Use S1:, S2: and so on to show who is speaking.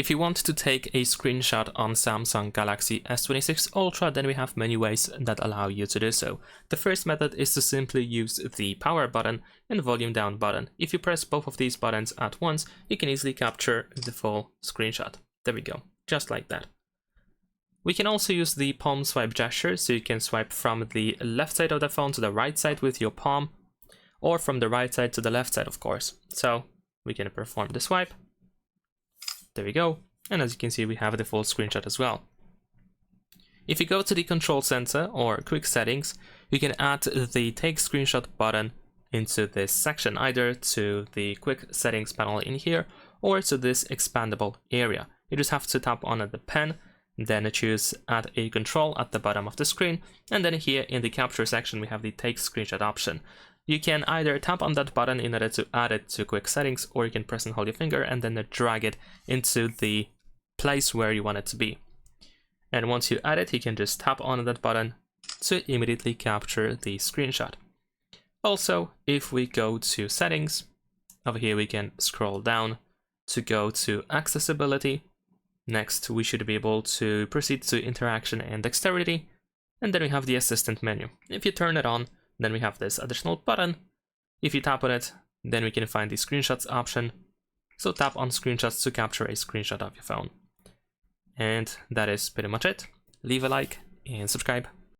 S1: If you want to take a screenshot on Samsung Galaxy S26 Ultra, then we have many ways that allow you to do so. The first method is to simply use the power button and volume down button. If you press both of these buttons at once, you can easily capture the full screenshot. There we go, just like that. We can also use the palm swipe gesture, so you can swipe from the left side of the phone to the right side with your palm, or from the right side to the left side, of course. So we can perform the swipe. There we go, and as you can see, we have the full screenshot as well. If you go to the control center or quick settings, you can add the take screenshot button into this section, either to the quick settings panel in here or to this expandable area. You just have to tap on the pen, then choose add a control at the bottom of the screen, and then here in the capture section we have the take screenshot option. You can either tap on that button in order to add it to quick settings, or you can press and hold your finger and then drag it into the place where you want it to be. And once you add it, you can just tap on that button to immediately capture the screenshot. Also, if we go to settings, over here we can scroll down to go to accessibility. Next, we should be able to proceed to interaction and dexterity, and then we have the assistant menu. If you turn it on, then we have this additional button. If you tap on it, then we can find the screenshots option. So tap on screenshots to capture a screenshot of your phone. And that is pretty much it. Leave a like and subscribe.